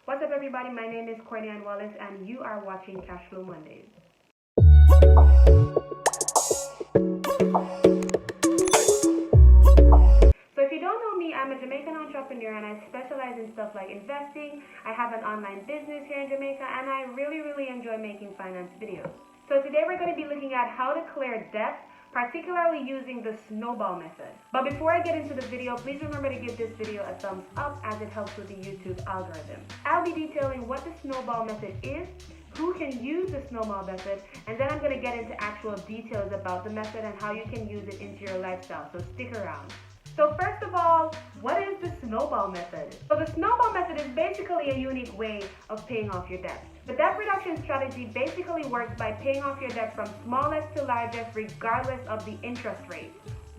What's up, everybody? My name is Courtney-Ann and you are watching Cashflow Mondays. So if you don't know me, I'm a Jamaican entrepreneur and I specialize in stuff like investing. I have an online business here in Jamaica and I really enjoy making finance videos. So today we're going to be looking at how to clear debt, particularly using the snowball method. But before I get into the video, please remember to give this video a thumbs up as it helps with the YouTube algorithm. I'll be detailing what the snowball method is, who can use the snowball method, and then I'm going to get into actual details about the method and how you can use it into your lifestyle, so stick around. So first of all, what is the snowball method? So the snowball method is basically a unique way of paying off your debt. The debt reduction strategy basically works by paying off your debt from smallest to largest regardless of the interest rate.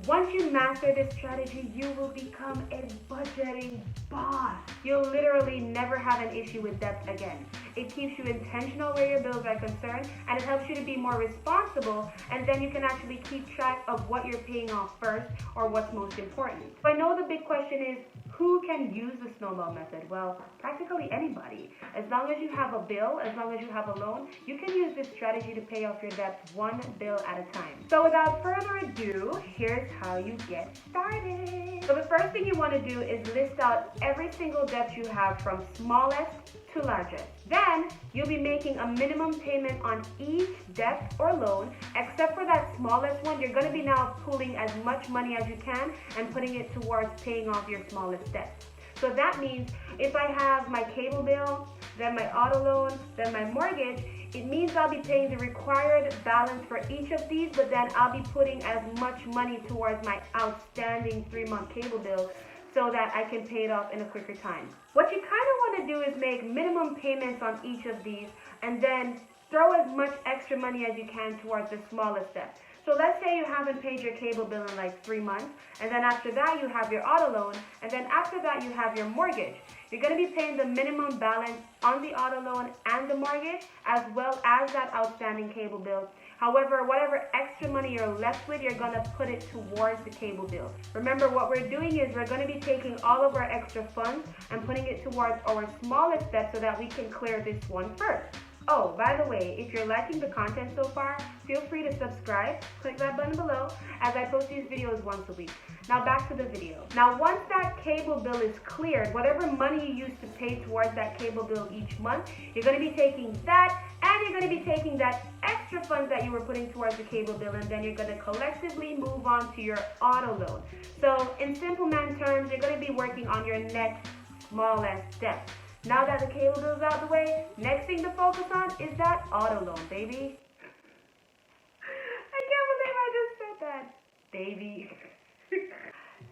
Once you master this strategy, you will become a budgeting boss. You'll literally never have an issue with debt again. It keeps you intentional where your bills are concerned, and it helps you to be more responsible, and then you can actually keep track of what you're paying off first or what's most important. So I know the big question is, who can use the snowball method? Well, practically anybody. As long as you have a bill, as long as you have a loan, you can use this strategy to pay off your debt one bill at a time. So without further ado, here's how you get started. So the first thing you want to do is list out every single debt you have from smallest to largest. Then you'll be making a minimum payment on each debt or loan, except for that smallest one. You're going to be now pulling as much money as you can and putting it towards paying off your smallest debt. So that means if I have my cable bill, then my auto loan, then my mortgage, it means I'll be paying the required balance for each of these, but then I'll be putting as much money towards my outstanding 3-month cable bill so that I can pay it off in a quicker time. What you kind of want to do is make minimum payments on each of these and then throw as much extra money as you can towards the smallest debt. So let's say you haven't paid your cable bill in like 3 months, and then after that you have your auto loan, and then after that you have your mortgage. You're going to be paying the minimum balance on the auto loan and the mortgage, as well as that outstanding cable bill. However, whatever extra money you're left with, you're going to put it towards the cable bill. Remember, what we're doing is we're going to be taking all of our extra funds and putting it towards our smallest debt so that we can clear this one first. Oh, by the way, if you're liking the content so far, feel free to subscribe, click that button below, as I post these videos once a week. Now back to the video. Now once that cable bill is cleared, whatever money you used to pay towards that cable bill each month, you're going to be taking that, and you're going to be taking that extra funds that you were putting towards the cable bill, and then you're going to collectively move on to your auto loan. So in simple man terms, you're going to be working on your next smallest debt. Now that the cable bill's out the way, next thing to focus on is that auto loan, baby. I can't believe I just said that, baby.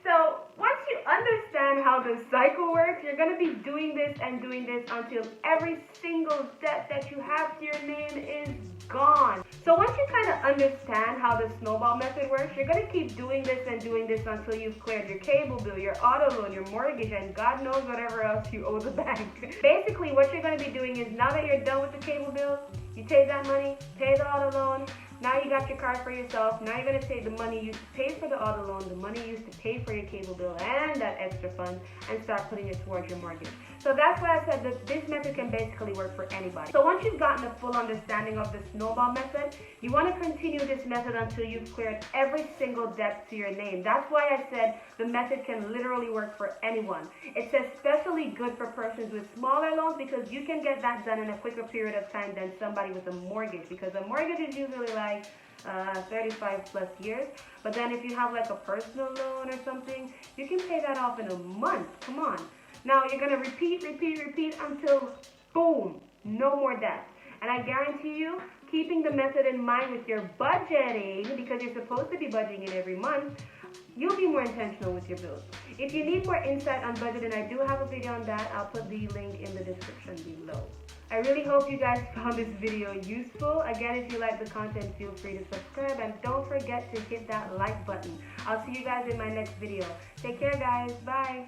So once you understand how the cycle works, you're going to be doing this and doing this until every single debt that you have to your name is gone. So once you kind of understand how the snowball method works, you're going to keep doing this and doing this until you've cleared your cable bill, your auto loan, your mortgage, and God knows whatever else you owe the bank. Basically, what you're going to be doing is now that you're done with the cable bill, you take that money, pay the auto loan. Now you got your car for yourself. Now you're going to take the money you used to pay for the auto loan, the money you used to pay for your cable bill, and that extra fund, and start putting it towards your mortgage. So that's why I said that this method can basically work for anybody. So once you've gotten a full understanding of the snowball method, you want to continue this method until you've cleared every single debt to your name. That's why I said the method can literally work for anyone. It's especially good for persons with smaller loans because you can get that done in a quicker period of time than somebody with a mortgage, because a mortgage is usually like 35 plus years. But then if you have like a personal loan or something, you can pay that off in a month. Come on. Now you're going to repeat until boom, no more debt. And I guarantee you, keeping the method in mind with your budgeting, because you're supposed to be budgeting it every month, you'll be more intentional with your bills. If you need more insight on budgeting, I do have a video on that. I'll put the link in the description below. I really hope you guys found this video useful. Again, if you like the content, feel free to subscribe, and don't forget to hit that like button. I'll see you guys in my next video. Take care, guys. Bye.